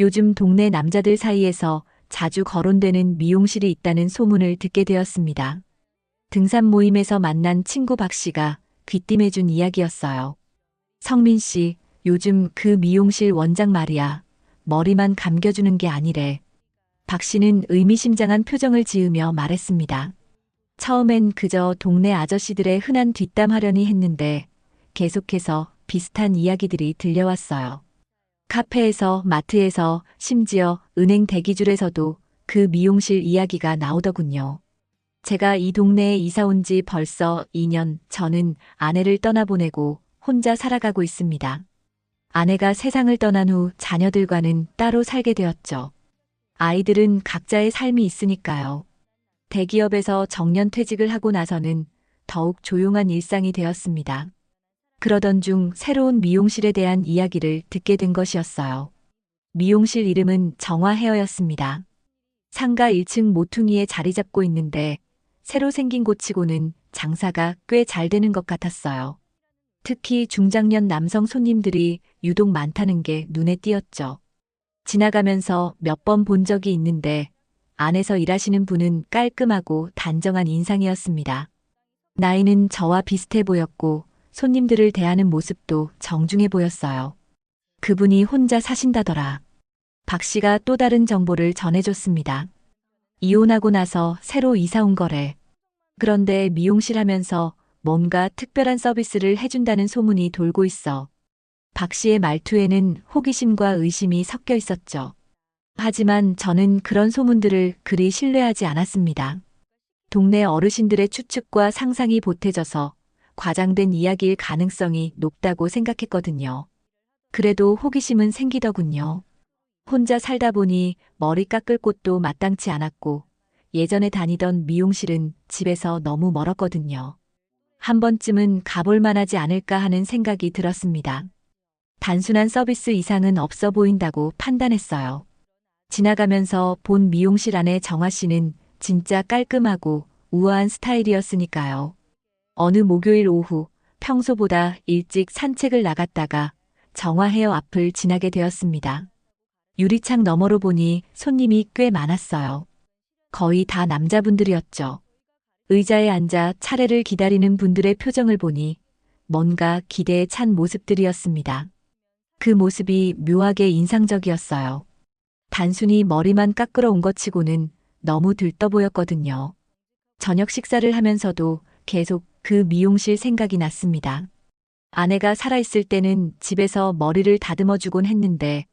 요즘 동네 남자들 사이에서 자주 거론되는 미용실이 있다는 소문을 듣게 되었습니다. 등산 모임에서 만난 친구 박 씨가 귀띔해준 이야기였어요. 성민 씨, 요즘 그 미용실 원장 말이야. 머리만 감겨주는 게 아니래. 박 씨는 의미심장한 표정을 지으며 말했습니다. 처음엔 그저 동네 아저씨들의 흔한 뒷담하려니 했는데 계속해서 비슷한 이야기들이 들려왔어요. 카페에서, 마트에서, 심지어 은행 대기줄에서도 그 미용실 이야기가 나오더군요. 제가 이 동네에 이사 온 지 벌써 2년, 저는 아내를 떠나보내고 혼자 살아가고 있습니다. 아내가 세상을 떠난 후 자녀들과는 따로 살게 되었죠. 아이들은 각자의 삶이 있으니까요. 대기업에서 정년퇴직을 하고 나서는 더욱 조용한 일상이 되었습니다. 그러던 중 새로운 미용실에 대한 이야기를 듣게 된 것이었어요. 미용실 이름은 정화 헤어였습니다. 상가 1층 모퉁이에 자리 잡고 있는데 새로 생긴 곳치고는 장사가 꽤 잘 되는 것 같았어요. 특히 중장년 남성 손님들이 유독 많다는 게 눈에 띄었죠. 지나가면서 몇 번 본 적이 있는데 안에서 일하시는 분은 깔끔하고 단정한 인상이었습니다. 나이는 저와 비슷해 보였고 손님들을 대하는 모습도 정중해 보였어요. 그분이 혼자 사신다더라. 박 씨가 또 다른 정보를 전해줬습니다. 이혼하고 나서 새로 이사 온 거래. 그런데 미용실 하면서 뭔가 특별한 서비스를 해준다는 소문이 돌고 있어. 박 씨의 말투에는 호기심과 의심이 섞여 있었죠. 하지만 저는 그런 소문들을 그리 신뢰하지 않았습니다. 동네 어르신들의 추측과 상상이 보태져서 과장된 이야기일 가능성이 높다고 생각했거든요. 그래도 호기심은 생기더군요. 혼자 살다 보니 머리 깎을 곳도 마땅치 않았고 예전에 다니던 미용실은 집에서 너무 멀었거든요. 한 번쯤은 가볼 만하지 않을까 하는 생각이 들었습니다. 단순한 서비스 이상은 없어 보인다고 판단했어요. 지나가면서 본 미용실 안의 정화 씨는 진짜 깔끔하고 우아한 스타일이었으니까요. 어느 목요일 오후 평소보다 일찍 산책을 나갔다가 정화 헤어 앞을 지나게 되었습니다. 유리창 너머로 보니 손님이 꽤 많았어요. 거의 다 남자분들이었죠. 의자에 앉아 차례를 기다리는 분들의 표정을 보니 뭔가 기대에 찬 모습들이었습니다. 그 모습이 묘하게 인상적이었어요. 단순히 머리만 깎으러 온 것 치고는 너무 들떠 보였거든요. 저녁 식사를 하면서도 계속 그 미용실 생각이 났습니다. 아내가 살아있을 때는 집에서 머리를 다듬어주곤 했는데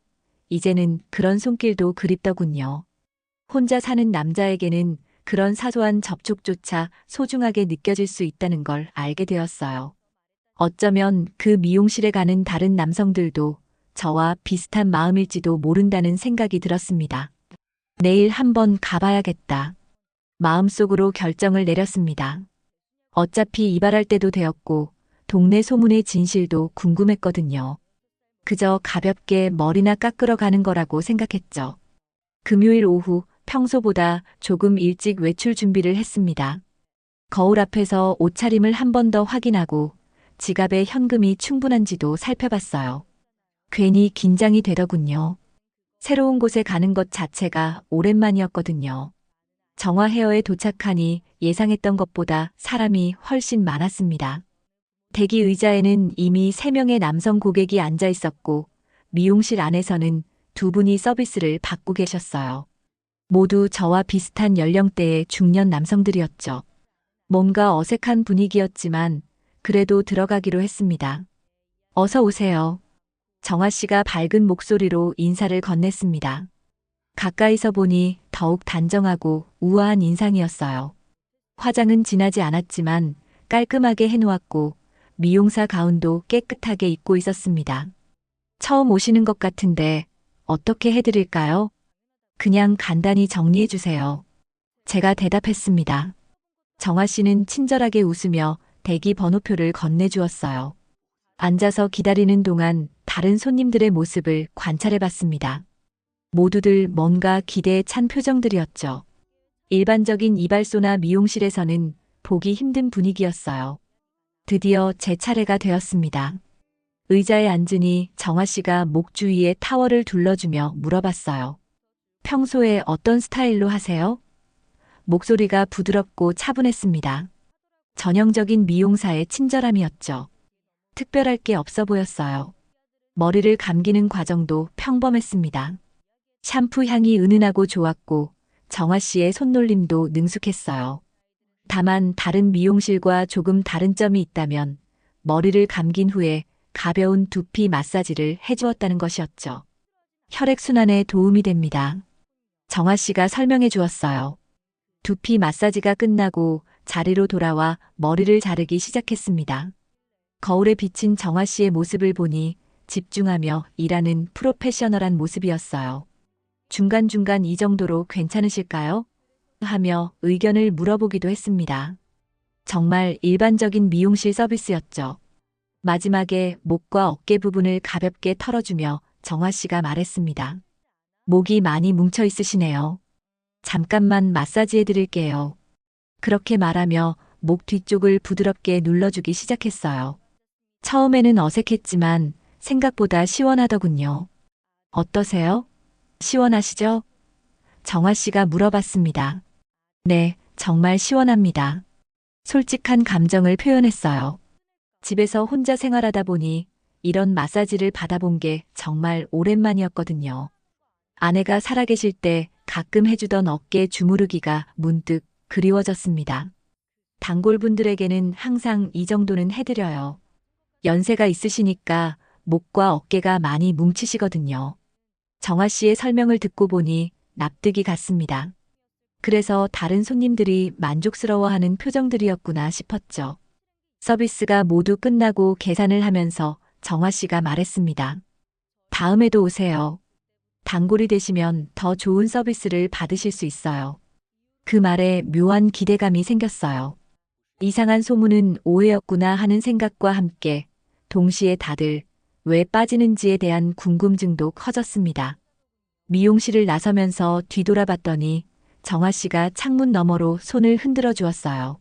이제는 그런 손길도 그립더군요. 혼자 사는 남자에게는 그런 사소한 접촉조차 소중하게 느껴질 수 있다는 걸 알게 되었어요. 어쩌면 그 미용실에 가는 다른 남성들도 저와 비슷한 마음일지도 모른다는 생각이 들었습니다. 내일 한번 가봐야겠다. 마음속으로 결정을 내렸습니다. 어차피 이발할 때도 되었고 동네 소문의 진실도 궁금했거든요. 그저 가볍게 머리나 깎으러 가는 거라고 생각했죠. 금요일 오후 평소보다 조금 일찍 외출 준비를 했습니다. 거울 앞에서 옷차림을 한 번 더 확인하고 지갑에 현금이 충분한지도 살펴봤어요. 괜히 긴장이 되더군요. 새로운 곳에 가는 것 자체가 오랜만이었거든요. 정화 헤어에 도착하니 예상했던 것보다 사람이 훨씬 많았습니다. 대기 의자에는 이미 3명의 남성 고객이 앉아 있었고 미용실 안에서는 2분이 서비스를 받고 계셨어요. 모두 저와 비슷한 연령대의 중년 남성들이었죠. 뭔가 어색한 분위기였지만 그래도 들어가기로 했습니다. 어서 오세요. 정화 씨가 밝은 목소리로 인사를 건넸습니다. 가까이서 보니 더욱 단정하고 우아한 인상이었어요. 화장은 진하지 않았지만 깔끔하게 해놓았고 미용사 가운도 깨끗하게 입고 있었습니다. 처음 오시는 것 같은데 어떻게 해드릴까요? 그냥 간단히 정리해 주세요. 제가 대답했습니다. 정화 씨는 친절하게 웃으며 대기 번호표를 건네주었어요. 앉아서 기다리는 동안 다른 손님들의 모습을 관찰해 봤습니다. 모두들 뭔가 기대에 찬 표정들이었죠. 일반적인 이발소나 미용실에서는 보기 힘든 분위기였어요. 드디어 제 차례가 되었습니다. 의자에 앉으니 정아 씨가 목 주위에 타월을 둘러주며 물어봤어요. 평소에 어떤 스타일로 하세요? 목소리가 부드럽고 차분했습니다. 전형적인 미용사의 친절함이었죠. 특별할 게 없어 보였어요. 머리를 감기는 과정도 평범했습니다. 샴푸 향이 은은하고 좋았고 정아 씨의 손놀림도 능숙했어요. 다만 다른 미용실과 조금 다른 점이 있다면 머리를 감긴 후에 가벼운 두피 마사지를 해주었다는 것이었죠. 혈액순환에 도움이 됩니다. 정아 씨가 설명해 주었어요. 두피 마사지가 끝나고 자리로 돌아와 머리를 자르기 시작했습니다. 거울에 비친 정아 씨의 모습을 보니 집중하며 일하는 프로페셔널한 모습이었어요. 중간중간 이 정도로 괜찮으실까요? 하며 의견을 물어보기도 했습니다. 정말 일반적인 미용실 서비스였죠. 마지막에 목과 어깨 부분을 가볍게 털어주며 정아 씨가 말했습니다. 목이 많이 뭉쳐 있으시네요. 잠깐만 마사지해 드릴게요. 그렇게 말하며 목 뒤쪽을 부드럽게 눌러주기 시작했어요. 처음에는 어색했지만 생각보다 시원하더군요. 어떠세요? 시원하시죠? 정아 씨가 물어봤습니다. 네, 정말 시원합니다. 솔직한 감정을 표현했어요. 집에서 혼자 생활하다 보니 이런 마사지를 받아본 게 정말 오랜만이었거든요. 아내가 살아계실 때 가끔 해주던 어깨 주무르기가 문득 그리워졌습니다. 단골분들에게는 항상 이 정도는 해드려요. 연세가 있으시니까 목과 어깨가 많이 뭉치시거든요. 정아 씨의 설명을 듣고 보니 납득이 갔습니다. 그래서 다른 손님들이 만족스러워하는 표정들이었구나 싶었죠. 서비스가 모두 끝나고 계산을 하면서 정아 씨가 말했습니다. 다음에도 오세요. 단골이 되시면 더 좋은 서비스를 받으실 수 있어요. 그 말에 묘한 기대감이 생겼어요. 이상한 소문은 오해였구나 하는 생각과 함께 동시에 다들 왜 빠지는지에 대한 궁금증도 커졌습니다. 미용실을 나서면서 뒤돌아봤더니 정아 씨가 창문 너머로 손을 흔들어 주었어요.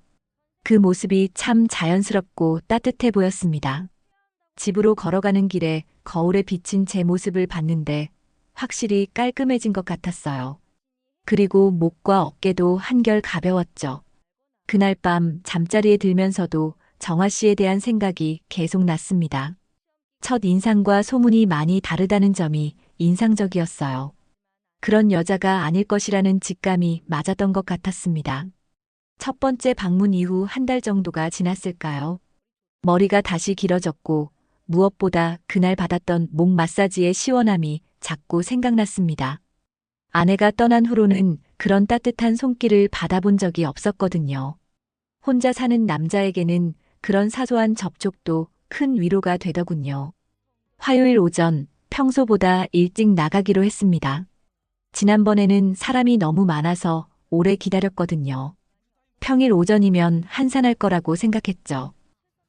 그 모습이 참 자연스럽고 따뜻해 보였습니다. 집으로 걸어가는 길에 거울에 비친 제 모습을 봤는데 확실히 깔끔해진 것 같았어요. 그리고 목과 어깨도 한결 가벼웠죠. 그날 밤 잠자리에 들면서도 정아 씨에 대한 생각이 계속 났습니다. 첫 인상과 소문이 많이 다르다는 점이 인상적이었어요. 그런 여자가 아닐 것이라는 직감이 맞았던 것 같았습니다. 첫 번째 방문 이후 한 달 정도가 지났을까요? 머리가 다시 길어졌고 무엇보다 그날 받았던 목 마사지의 시원함이 자꾸 생각났습니다. 아내가 떠난 후로는 그런 따뜻한 손길을 받아본 적이 없었거든요. 혼자 사는 남자에게는 그런 사소한 접촉도 큰 위로가 되더군요. 화요일 오전 평소보다 일찍 나가기로 했습니다. 지난번에는 사람이 너무 많아서 오래 기다렸거든요. 평일 오전이면 한산할 거라고 생각했죠.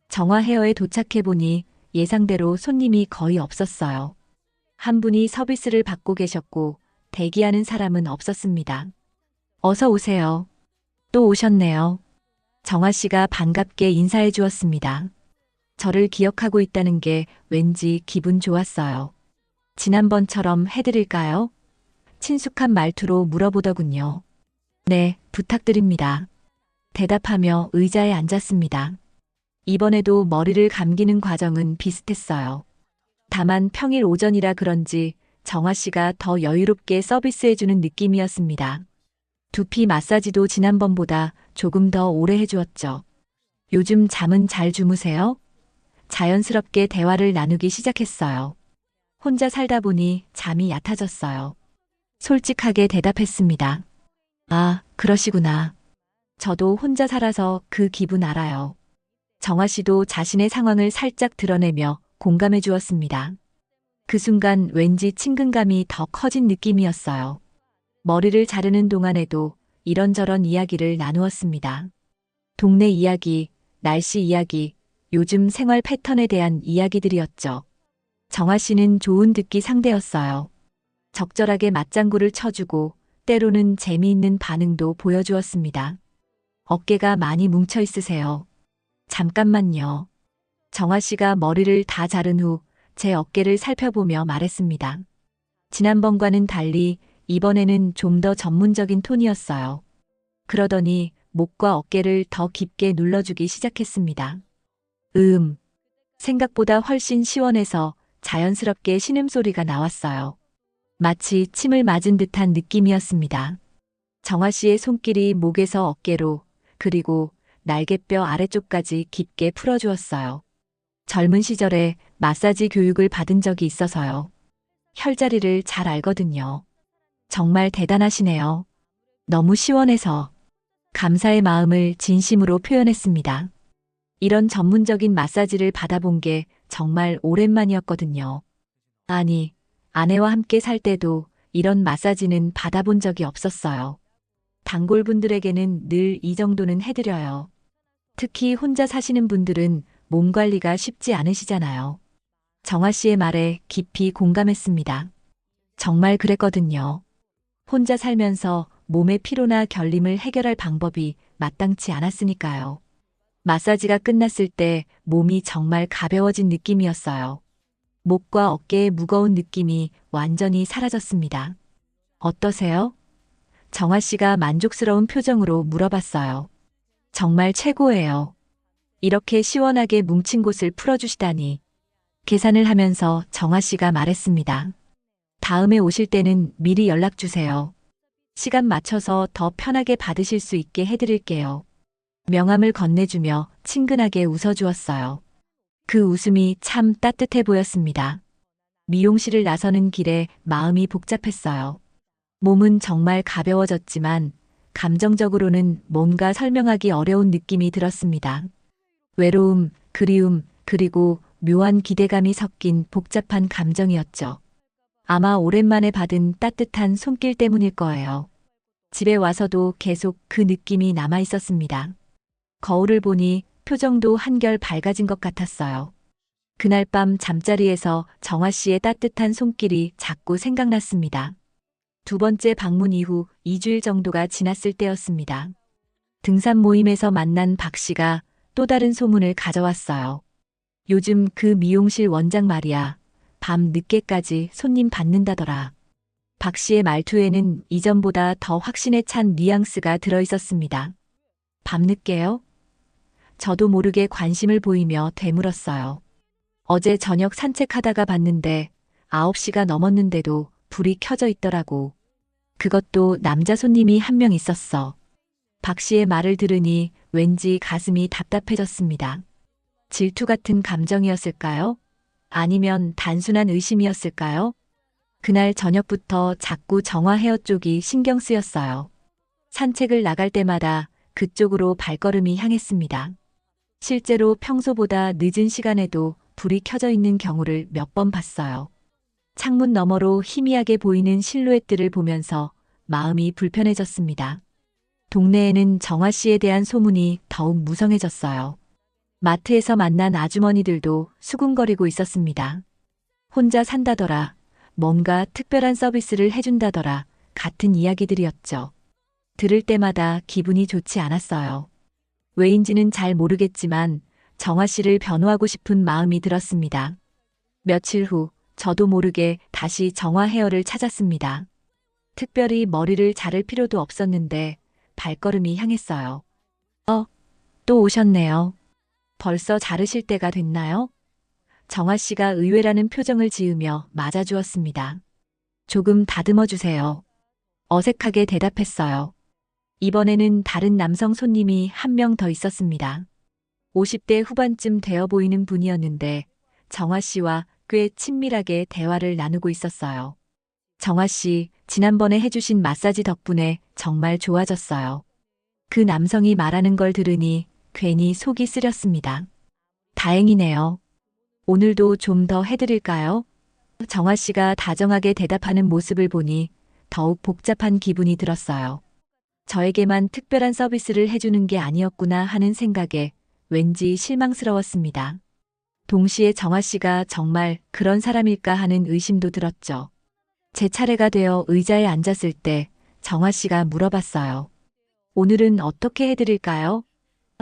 정화 헤어에 도착해보니 예상대로 손님이 거의 없었어요. 한 분이 서비스를 받고 계셨고 대기하는 사람은 없었습니다. 어서 오세요. 또 오셨네요. 정아 씨가 반갑게 인사해 주었습니다. 저를 기억하고 있다는 게 왠지 기분 좋았어요. 지난번처럼 해드릴까요? 친숙한 말투로 물어보더군요. 네, 부탁드립니다. 대답하며 의자에 앉았습니다. 이번에도 머리를 감기는 과정은 비슷했어요. 다만 평일 오전이라 그런지 정아 씨가 더 여유롭게 서비스해주는 느낌이었습니다. 두피 마사지도 지난번보다 조금 더 오래 해주었죠. 요즘 잠은 잘 주무세요? 자연스럽게 대화를 나누기 시작했어요. 혼자 살다 보니 잠이 얕아졌어요. 솔직하게 대답했습니다. 아, 그러시구나. 저도 혼자 살아서 그 기분 알아요. 정아 씨도 자신의 상황을 살짝 드러내며 공감해 주었습니다. 그 순간 왠지 친근감이 더 커진 느낌이었어요. 머리를 자르는 동안에도 이런저런 이야기를 나누었습니다. 동네 이야기, 날씨 이야기, 요즘 생활 패턴에 대한 이야기들이었죠. 정아 씨는 좋은 듣기 상대였어요. 적절하게 맞장구를 쳐주고 때로는 재미있는 반응도 보여주었습니다. 어깨가 많이 뭉쳐 있으세요. 잠깐만요. 정아 씨가 머리를 다 자른 후 제 어깨를 살펴보며 말했습니다. 지난번과는 달리 이번에는 좀 더 전문적인 톤이었어요. 그러더니 목과 어깨를 더 깊게 눌러주기 시작했습니다. 생각보다 훨씬 시원해서 자연스럽게 신음소리가 나왔어요. 마치 침을 맞은 듯한 느낌이었습니다. 정아 씨의 손길이 목에서 어깨로 그리고 날개뼈 아래쪽까지 깊게 풀어주었어요. 젊은 시절에 마사지 교육을 받은 적이 있어서요. 혈자리를 잘 알거든요. 정말 대단하시네요. 너무 시원해서 감사의 마음을 진심으로 표현했습니다. 이런 전문적인 마사지를 받아본 게 정말 오랜만이었거든요. 아니, 아내와 함께 살 때도 이런 마사지는 받아본 적이 없었어요. 단골분들에게는 늘 이 정도는 해드려요. 특히 혼자 사시는 분들은 몸 관리가 쉽지 않으시잖아요. 정아 씨의 말에 깊이 공감했습니다. 정말 그랬거든요. 혼자 살면서 몸의 피로나 결림을 해결할 방법이 마땅치 않았으니까요. 마사지가 끝났을 때 몸이 정말 가벼워진 느낌이었어요. 목과 어깨의 무거운 느낌이 완전히 사라졌습니다. 어떠세요? 정아 씨가 만족스러운 표정으로 물어봤어요. 정말 최고예요. 이렇게 시원하게 뭉친 곳을 풀어주시다니. 계산을 하면서 정아 씨가 말했습니다. 다음에 오실 때는 미리 연락 주세요. 시간 맞춰서 더 편하게 받으실 수 있게 해드릴게요. 명함을 건네주며 친근하게 웃어주었어요. 그 웃음이 참 따뜻해 보였습니다. 미용실을 나서는 길에 마음이 복잡했어요. 몸은 정말 가벼워졌지만 감정적으로는 뭔가 설명하기 어려운 느낌이 들었습니다. 외로움, 그리움, 그리고 묘한 기대감이 섞인 복잡한 감정이었죠. 아마 오랜만에 받은 따뜻한 손길 때문일 거예요. 집에 와서도 계속 그 느낌이 남아 있었습니다. 거울을 보니 표정도 한결 밝아진 것 같았어요. 그날 밤 잠자리에서 정아 씨의 따뜻한 손길이 자꾸 생각났습니다. 두 번째 방문 이후 2주일 정도가 지났을 때였습니다. 등산 모임에서 만난 박 씨가 또 다른 소문을 가져왔어요. 요즘 그 미용실 원장 말이야. 밤 늦게까지 손님 받는다더라. 박 씨의 말투에는 이전보다 더 확신에 찬 뉘앙스가 들어 있었습니다. 밤늦게요? 저도 모르게 관심을 보이며 되물었어요. 어제 저녁 산책하다가 봤는데 9시가 넘었는데도 불이 켜져 있더라고. 그것도 남자 손님이 한 명 있었어. 박 씨의 말을 들으니 왠지 가슴이 답답해졌습니다. 질투 같은 감정이었을까요? 아니면 단순한 의심이었을까요? 그날 저녁부터 자꾸 정화 헤어 쪽이 신경 쓰였어요. 산책을 나갈 때마다 그쪽으로 발걸음이 향했습니다. 실제로 평소보다 늦은 시간에도 불이 켜져 있는 경우를 몇 번 봤어요. 창문 너머로 희미하게 보이는 실루엣들을 보면서 마음이 불편해졌습니다. 동네에는 정아 씨에 대한 소문이 더욱 무성해졌어요. 마트에서 만난 아주머니들도 수군거리고 있었습니다. 혼자 산다더라, 뭔가 특별한 서비스를 해준다더라, 같은 이야기들이었죠. 들을 때마다 기분이 좋지 않았어요. 왜인지는 잘 모르겠지만 정아 씨를 변호하고 싶은 마음이 들었습니다. 며칠 후 저도 모르게 다시 정화 헤어를 찾았습니다. 특별히 머리를 자를 필요도 없었는데 발걸음이 향했어요. 또 오셨네요. 벌써 자르실 때가 됐나요? 정아 씨가 의외라는 표정을 지으며 맞아주었습니다. 조금 다듬어 주세요. 어색하게 대답했어요. 이번에는 다른 남성 손님이 한 명 더 있었습니다. 50대 후반쯤 되어 보이는 분이었는데 정아 씨와 꽤 친밀하게 대화를 나누고 있었어요. 정아 씨, 지난번에 해주신 마사지 덕분에 정말 좋아졌어요. 그 남성이 말하는 걸 들으니 괜히 속이 쓰렸습니다. 다행이네요. 오늘도 좀 더 해드릴까요? 정아 씨가 다정하게 대답하는 모습을 보니 더욱 복잡한 기분이 들었어요. 저에게만 특별한 서비스를 해주는 게 아니었구나 하는 생각에 왠지 실망스러웠습니다. 동시에 정아 씨가 정말 그런 사람일까 하는 의심도 들었죠. 제 차례가 되어 의자에 앉았을 때 정아 씨가 물어봤어요. 오늘은 어떻게 해드릴까요?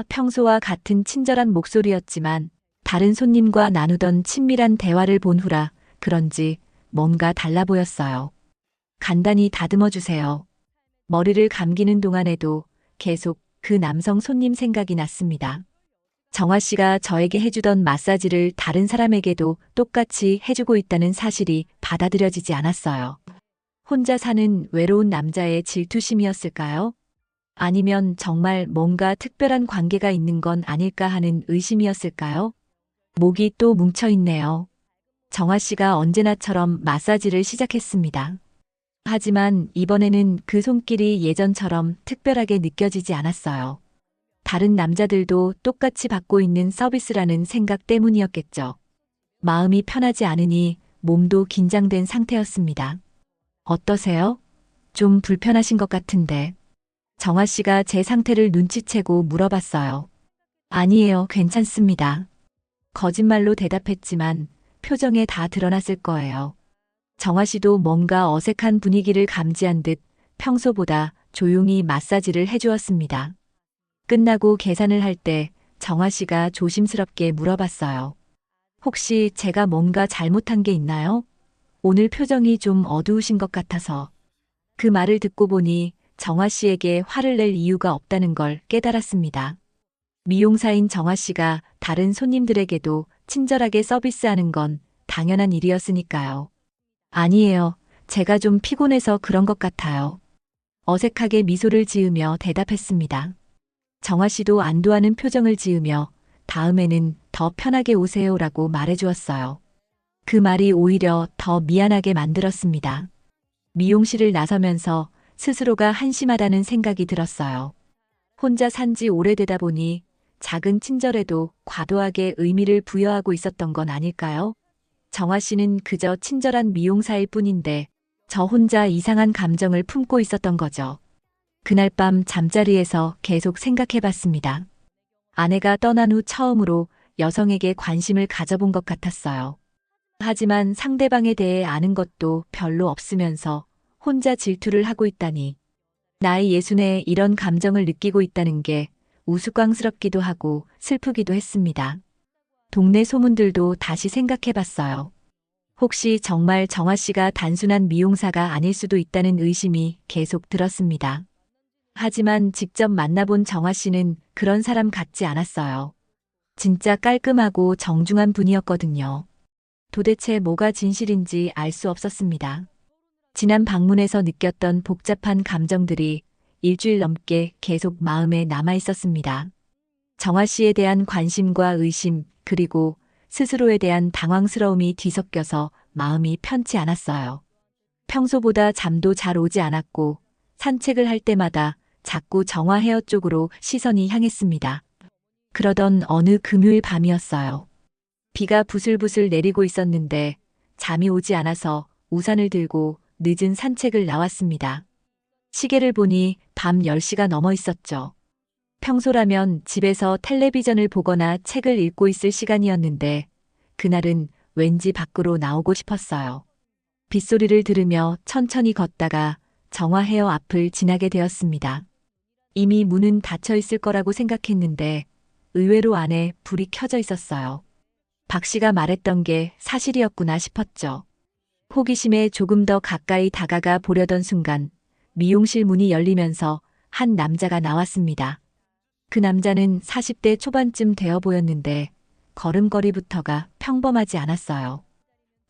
평소와 같은 친절한 목소리였지만 다른 손님과 나누던 친밀한 대화를 본 후라 그런지 뭔가 달라 보였어요. 간단히 다듬어 주세요. 머리를 감기는 동안에도 계속 그 남성 손님 생각이 났습니다. 정화 씨가 저에게 해주던 마사지를 다른 사람에게도 똑같이 해주고 있다는 사실이 받아들여지지 않았어요. 혼자 사는 외로운 남자의 질투심이었을까요? 아니면 정말 뭔가 특별한 관계가 있는 건 아닐까 하는 의심이었을까요? 목이 또 뭉쳐 있네요. 정화 씨가 언제나처럼 마사지를 시작했습니다. 하지만 이번에는 그 손길이 예전처럼 특별하게 느껴지지 않았어요. 다른 남자들도 똑같이 받고 있는 서비스라는 생각 때문이었겠죠. 마음이 편하지 않으니 몸도 긴장된 상태였습니다. 어떠세요? 좀 불편하신 것 같은데. 정화 씨가 제 상태를 눈치채고 물어봤어요. 아니에요, 괜찮습니다. 거짓말로 대답했지만 표정에 다 드러났을 거예요. 정화 씨도 뭔가 어색한 분위기를 감지한 듯 평소보다 조용히 마사지를 해주었습니다. 끝나고 계산을 할 때 정화 씨가 조심스럽게 물어봤어요. 혹시 제가 뭔가 잘못한 게 있나요? 오늘 표정이 좀 어두우신 것 같아서. 그 말을 듣고 보니 정화 씨에게 화를 낼 이유가 없다는 걸 깨달았습니다. 미용사인 정화 씨가 다른 손님들에게도 친절하게 서비스하는 건 당연한 일이었으니까요. 아니에요. 제가 좀 피곤해서 그런 것 같아요. 어색하게 미소를 지으며 대답했습니다. 정화 씨도 안도하는 표정을 지으며 다음에는 더 편하게 오세요라고 말해주었어요. 그 말이 오히려 더 미안하게 만들었습니다. 미용실을 나서면서 스스로가 한심하다는 생각이 들었어요. 혼자 산 지 오래되다 보니 작은 친절에도 과도하게 의미를 부여하고 있었던 건 아닐까요? 정화 씨는 그저 친절한 미용사일 뿐인데 저 혼자 이상한 감정을 품고 있었던 거죠. 그날 밤 잠자리에서 계속 생각해 봤습니다. 아내가 떠난 후 처음으로 여성에게 관심을 가져본 것 같았어요. 하지만 상대방에 대해 아는 것도 별로 없으면서 혼자 질투를 하고 있다니. 나이 60에 이런 감정을 느끼고 있다는 게 우스꽝스럽기도 하고 슬프기도 했습니다. 동네 소문들도 다시 생각해 봤어요. 혹시 정말 정화 씨가 단순한 미용사가 아닐 수도 있다는 의심이 계속 들었습니다. 하지만 직접 만나본 정화 씨는 그런 사람 같지 않았어요. 진짜 깔끔하고 정중한 분이었거든요. 도대체 뭐가 진실인지 알 수 없었습니다. 지난 방문에서 느꼈던 복잡한 감정들이 일주일 넘게 계속 마음에 남아 있었습니다. 정화 씨에 대한 관심과 의심, 그리고 스스로에 대한 당황스러움이 뒤섞여서 마음이 편치 않았어요. 평소보다 잠도 잘 오지 않았고 산책을 할 때마다 자꾸 정화 헤어 쪽으로 시선이 향했습니다. 그러던 어느 금요일 밤이었어요. 비가 부슬부슬 내리고 있었는데 잠이 오지 않아서 우산을 들고 늦은 산책을 나왔습니다. 시계를 보니 밤 10시가 넘어 있었죠. 평소라면 집에서 텔레비전을 보거나 책을 읽고 있을 시간이었는데 그날은 왠지 밖으로 나오고 싶었어요. 빗소리를 들으며 천천히 걷다가 정화 헤어 앞을 지나게 되었습니다. 이미 문은 닫혀 있을 거라고 생각했는데 의외로 안에 불이 켜져 있었어요. 박 씨가 말했던 게 사실이었구나 싶었죠. 호기심에 조금 더 가까이 다가가 보려던 순간 미용실 문이 열리면서 한 남자가 나왔습니다. 그 남자는 40대 초반쯤 되어 보였는데 걸음걸이부터가 평범하지 않았어요.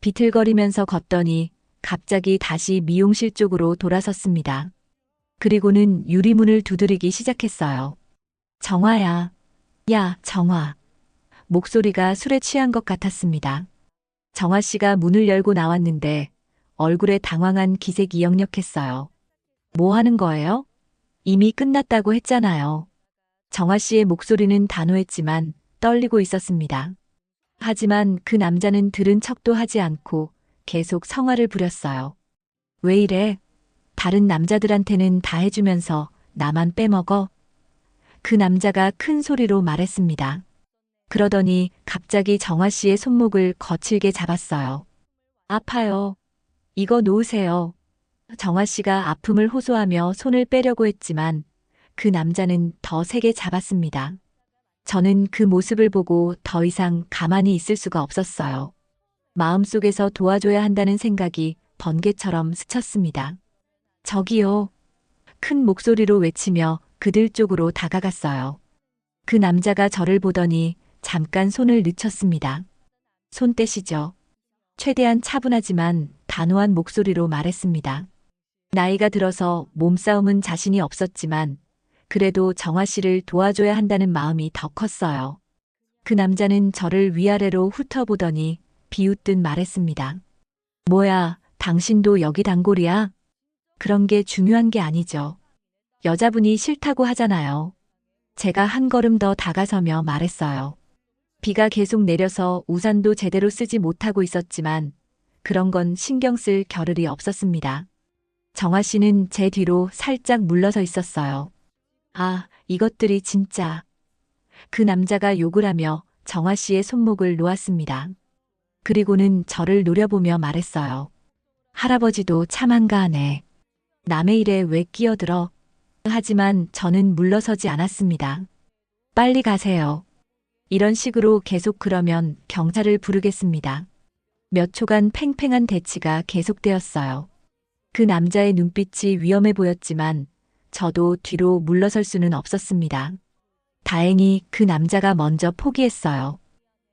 비틀거리면서 걷더니 갑자기 다시 미용실 쪽으로 돌아섰습니다. 그리고는 유리문을 두드리기 시작했어요. 정화야. 야, 정화. 목소리가 술에 취한 것 같았습니다. 정화 씨가 문을 열고 나왔는데 얼굴에 당황한 기색이 역력했어요. 뭐 하는 거예요? 이미 끝났다고 했잖아요. 정화 씨의 목소리는 단호했지만 떨리고 있었습니다. 하지만 그 남자는 들은 척도 하지 않고 계속 성화를 부렸어요. 왜 이래? 다른 남자들한테는 다 해주면서 나만 빼먹어? 그 남자가 큰 소리로 말했습니다. 그러더니 갑자기 정화 씨의 손목을 거칠게 잡았어요. 아파요. 이거 놓으세요. 정화 씨가 아픔을 호소하며 손을 빼려고 했지만 그 남자는 더 세게 잡았습니다. 저는 그 모습을 보고 더 이상 가만히 있을 수가 없었어요. 마음속에서 도와줘야 한다는 생각이 번개처럼 스쳤습니다. 저기요. 큰 목소리로 외치며 그들 쪽으로 다가갔어요. 그 남자가 저를 보더니 잠깐 손을 늦췄습니다. 손 떼시죠. 최대한 차분하지만 단호한 목소리로 말했습니다. 나이가 들어서 몸싸움은 자신이 없었지만 그래도 정화 씨를 도와줘야 한다는 마음이 더 컸어요. 그 남자는 저를 위아래로 훑어보더니 비웃듯 말했습니다. 뭐야, 당신도 여기 단골이야? 그런 게 중요한 게 아니죠. 여자분이 싫다고 하잖아요. 제가 한 걸음 더 다가서며 말했어요. 비가 계속 내려서 우산도 제대로 쓰지 못하고 있었지만 그런 건 신경 쓸 겨를이 없었습니다. 정화 씨는 제 뒤로 살짝 물러서 있었어요. 아, 이것들이 진짜. 그 남자가 욕을 하며 정화 씨의 손목을 놓았습니다. 그리고는 저를 노려보며 말했어요. 할아버지도 참 한가하네. 남의 일에 왜 끼어들어? 하지만 저는 물러서지 않았습니다. 빨리 가세요. 이런 식으로 계속 그러면 경찰을 부르겠습니다. 몇 초간 팽팽한 대치가 계속되었어요. 그 남자의 눈빛이 위험해 보였지만 저도 뒤로 물러설 수는 없었습니다. 다행히 그 남자가 먼저 포기했어요.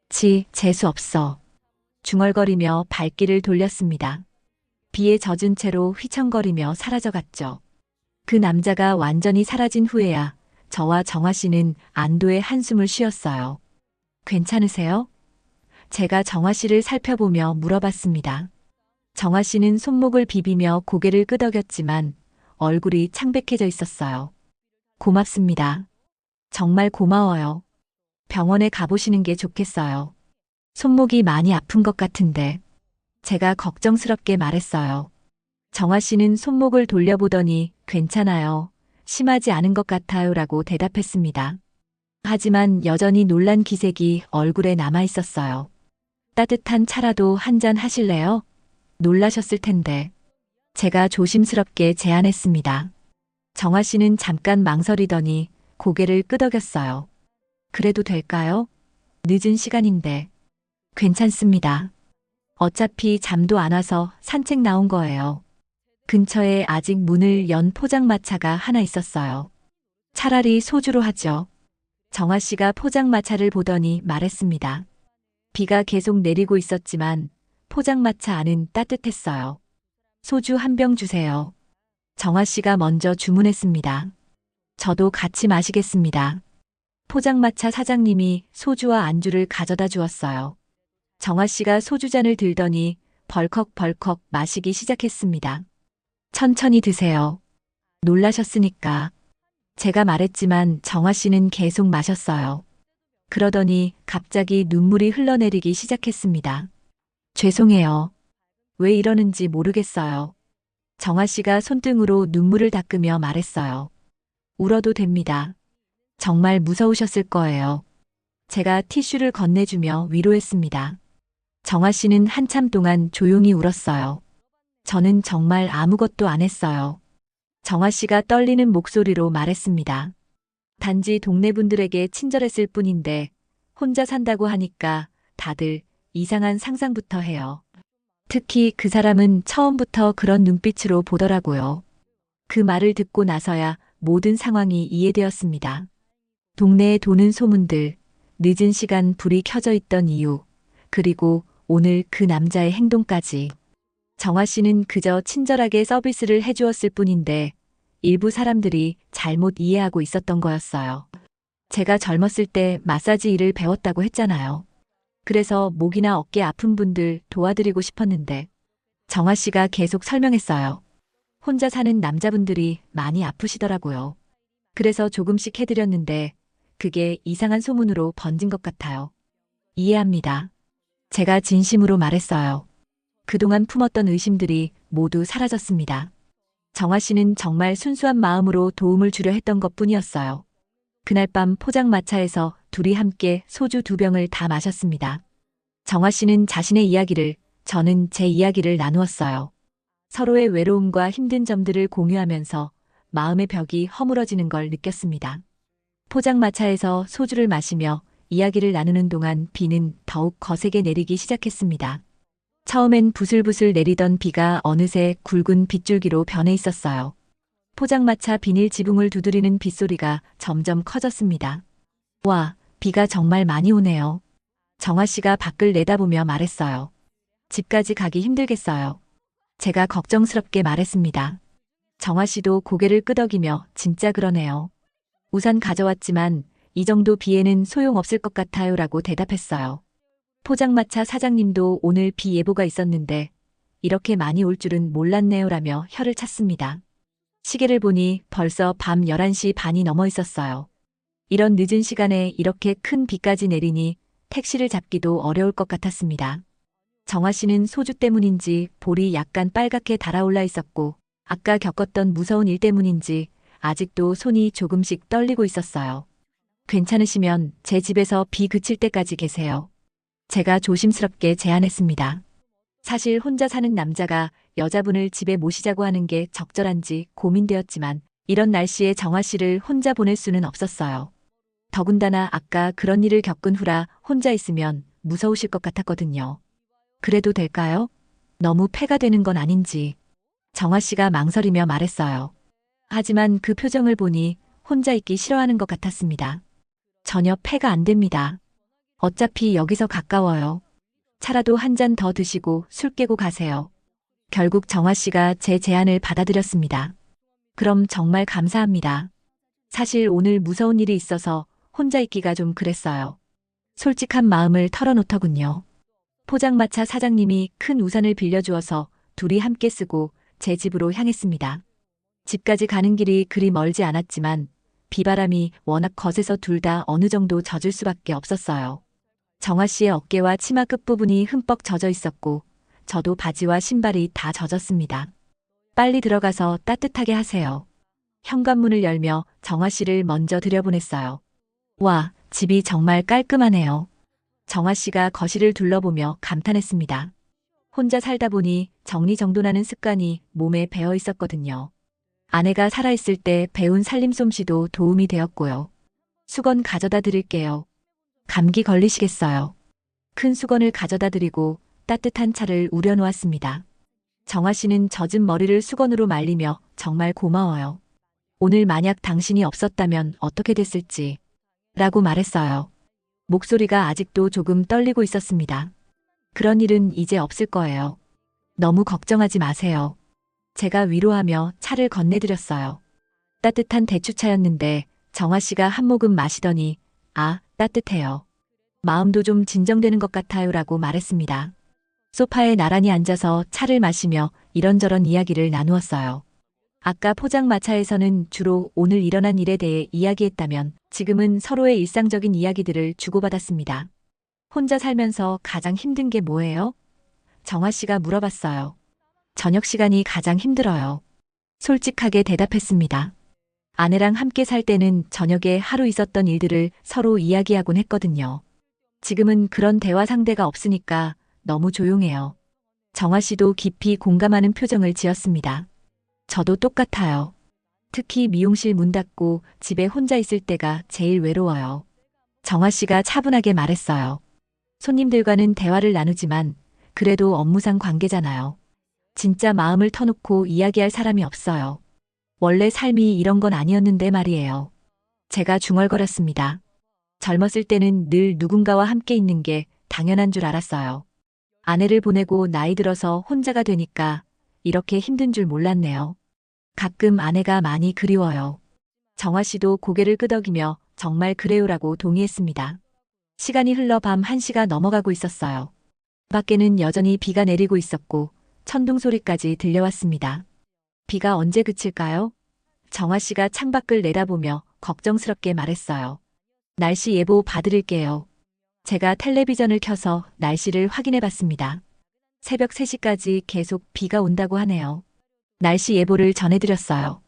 재수 없어. 중얼거리며 발길을 돌렸습니다. 비에 젖은 채로 휘청거리며 사라져갔죠. 그 남자가 완전히 사라진 후에야 저와 정화 씨는 안도의 한숨을 쉬었어요. 괜찮으세요? 제가 정화 씨를 살펴보며 물어봤습니다. 정화 씨는 손목을 비비며 고개를 끄덕였지만 얼굴이 창백해져 있었어요. 고맙습니다. 정말 고마워요. 병원에 가보시는 게 좋겠어요. 손목이 많이 아픈 것 같은데. 제가 걱정스럽게 말했어요. 정화 씨는 손목을 돌려보더니 괜찮아요. 심하지 않은 것 같아요 라고 대답했습니다. 하지만 여전히 놀란 기색이 얼굴에 남아 있었어요. 따뜻한 차라도 한 잔 하실래요? 놀라셨을 텐데. 제가 조심스럽게 제안했습니다. 정화 씨는 잠깐 망설이더니 고개를 끄덕였어요. 그래도 될까요? 늦은 시간인데. 괜찮습니다. 어차피 잠도 안 와서 산책 나온 거예요. 근처에 아직 문을 연 포장마차가 하나 있었어요. 차라리 소주로 하죠. 정화 씨가 포장마차를 보더니 말했습니다. 비가 계속 내리고 있었지만 포장마차 안은 따뜻했어요. 소주 한 병 주세요. 정화 씨가 먼저 주문했습니다. 저도 같이 마시겠습니다. 포장마차 사장님이 소주와 안주를 가져다 주었어요. 정화 씨가 소주잔을 들더니 벌컥벌컥 마시기 시작했습니다. 천천히 드세요. 놀라셨으니까. 제가 말했지만 정화 씨는 계속 마셨어요. 그러더니 갑자기 눈물이 흘러내리기 시작했습니다. 죄송해요. 왜 이러는지 모르겠어요. 정화 씨가 손등으로 눈물을 닦으며 말했어요. 울어도 됩니다. 정말 무서우셨을 거예요. 제가 티슈를 건네주며 위로했습니다. 정화 씨는 한참 동안 조용히 울었어요. 저는 정말 아무것도 안 했어요. 정화 씨가 떨리는 목소리로 말했습니다. 단지 동네 분들에게 친절했을 뿐인데 혼자 산다고 하니까 다들 이상한 상상부터 해요. 특히 그 사람은 처음부터 그런 눈빛으로 보더라고요. 그 말을 듣고 나서야 모든 상황이 이해되었습니다. 동네에 도는 소문들, 늦은 시간 불이 켜져 있던 이유, 그리고 오늘 그 남자의 행동까지. 정화 씨는 그저 친절하게 서비스를 해주었을 뿐인데 일부 사람들이 잘못 이해하고 있었던 거였어요. 제가 젊었을 때 마사지 일을 배웠다고 했잖아요. 그래서 목이나 어깨 아픈 분들 도와드리고 싶었는데 정화 씨가 계속 설명했어요. 혼자 사는 남자분들이 많이 아프시더라고요. 그래서 조금씩 해드렸는데 그게 이상한 소문으로 번진 것 같아요. 이해합니다. 제가 진심으로 말했어요. 그동안 품었던 의심들이 모두 사라졌습니다. 정화 씨는 정말 순수한 마음으로 도움을 주려 했던 것뿐이었어요. 그날 밤 포장마차에서 둘이 함께 소주 2병을 다 마셨습니다. 정화 씨는 자신의 이야기를, 저는 제 이야기를 나누었어요. 서로의 외로움과 힘든 점들을 공유하면서 마음의 벽이 허물어지는 걸 느꼈습니다. 포장마차에서 소주를 마시며 이야기를 나누는 동안 비는 더욱 거세게 내리기 시작했습니다. 처음엔 부슬부슬 내리던 비가 어느새 굵은 빗줄기로 변해 있었어요. 포장마차 비닐 지붕을 두드리는 빗소리가 점점 커졌습니다. 와, 비가 정말 많이 오네요. 정아 씨가 밖을 내다보며 말했어요. 집까지 가기 힘들겠어요. 제가 걱정스럽게 말했습니다. 정아 씨도 고개를 끄덕이며 진짜 그러네요. 우산 가져왔지만 이 정도 비에는 소용없을 것 같아요 라고 대답했어요. 포장마차 사장님도 오늘 비 예보가 있었는데 이렇게 많이 올 줄은 몰랐네요 라며 혀를 찼습니다. 시계를 보니 벌써 밤 11시 반이 넘어 있었어요. 이런 늦은 시간에 이렇게 큰 비까지 내리니 택시를 잡기도 어려울 것 같았습니다. 정아 씨는 소주 때문인지 볼이 약간 빨갛게 달아올라 있었고 아까 겪었던 무서운 일 때문인지 아직도 손이 조금씩 떨리고 있었어요. 괜찮으시면 제 집에서 비 그칠 때까지 계세요. 제가 조심스럽게 제안했습니다. 사실 혼자 사는 남자가 여자분을 집에 모시자고 하는 게 적절한지 고민되었지만 이런 날씨에 정아 씨를 혼자 보낼 수는 없었어요. 더군다나 아까 그런 일을 겪은 후라 혼자 있으면 무서우실 것 같았거든요. 그래도 될까요? 너무 패가 되는 건 아닌지. 정아 씨가 망설이며 말했어요. 하지만 그 표정을 보니 혼자 있기 싫어하는 것 같았습니다. 전혀 패가 안 됩니다. 어차피 여기서 가까워요. 차라도 한 잔 더 드시고 술 깨고 가세요. 결국 정아 씨가 제 제안을 받아들였습니다. 그럼 정말 감사합니다. 사실 오늘 무서운 일이 있어서 혼자 있기가 좀 그랬어요. 솔직한 마음을 털어놓더군요. 포장마차 사장님이 큰 우산을 빌려주어서 둘이 함께 쓰고 제 집으로 향했습니다. 집까지 가는 길이 그리 멀지 않았지만 비바람이 워낙 거세서 둘 다 어느 정도 젖을 수밖에 없었어요. 정아 씨의 어깨와 치마 끝부분이 흠뻑 젖어 있었고 저도 바지와 신발이 다 젖었습니다. 빨리 들어가서 따뜻하게 하세요. 현관문을 열며 정아 씨를 먼저 들여보냈어요. 와, 집이 정말 깔끔하네요. 정아 씨가 거실을 둘러보며 감탄했습니다. 혼자 살다 보니 정리정돈하는 습관이 몸에 배어 있었거든요. 아내가 살아있을 때 배운 살림솜씨도 도움이 되었고요. 수건 가져다 드릴게요. 감기 걸리시겠어요. 큰 수건을 가져다 드리고 따뜻한 차를 우려놓았습니다. 정아 씨는 젖은 머리를 수건으로 말리며 정말 고마워요. 오늘 만약 당신이 없었다면 어떻게 됐을지 라고 말했어요. 목소리가 아직도 조금 떨리고 있었습니다. 그런 일은 이제 없을 거예요. 너무 걱정하지 마세요. 제가 위로하며 차를 건네드렸어요. 따뜻한 대추차였는데 정아 씨가 한 모금 마시더니 아, 따뜻해요. 마음도 좀 진정되는 것 같아요 라고 말했습니다. 소파에 나란히 앉아서 차를 마시며 이런저런 이야기를 나누었어요. 아까 포장마차에서는 주로 오늘 일어난 일에 대해 이야기했다면 지금은 서로의 일상적인 이야기들을 주고받았습니다. 혼자 살면서 가장 힘든 게 뭐예요? 정아 씨가 물어봤어요. 저녁 시간이 가장 힘들어요. 솔직하게 대답했습니다. 아내랑 함께 살 때는 저녁에 하루 있었던 일들을 서로 이야기하곤 했거든요. 지금은 그런 대화 상대가 없으니까 너무 조용해요. 정아 씨도 깊이 공감하는 표정을 지었습니다. 저도 똑같아요. 특히 미용실 문 닫고 집에 혼자 있을 때가 제일 외로워요. 정아 씨가 차분하게 말했어요. 손님들과는 대화를 나누지만 그래도 업무상 관계잖아요. 진짜 마음을 터놓고 이야기할 사람이 없어요. 원래 삶이 이런 건 아니었는데 말이에요. 제가 중얼거렸습니다. 젊었을 때는 늘 누군가와 함께 있는 게 당연한 줄 알았어요. 아내를 보내고 나이 들어서 혼자가 되니까 이렇게 힘든 줄 몰랐네요. 가끔 아내가 많이 그리워요. 정아 씨도 고개를 끄덕이며 정말 그래요라고 동의했습니다. 시간이 흘러 밤 1시가 넘어가고 있었어요. 밖에는 여전히 비가 내리고 있었고 천둥 소리까지 들려왔습니다. 비가 언제 그칠까요? 정아 씨가 창밖을 내다보며 걱정스럽게 말했어요. 날씨 예보 봐드릴게요. 제가 텔레비전을 켜서 날씨를 확인해 봤습니다. 새벽 3시까지 계속 비가 온다고 하네요. 날씨 예보를 전해드렸어요.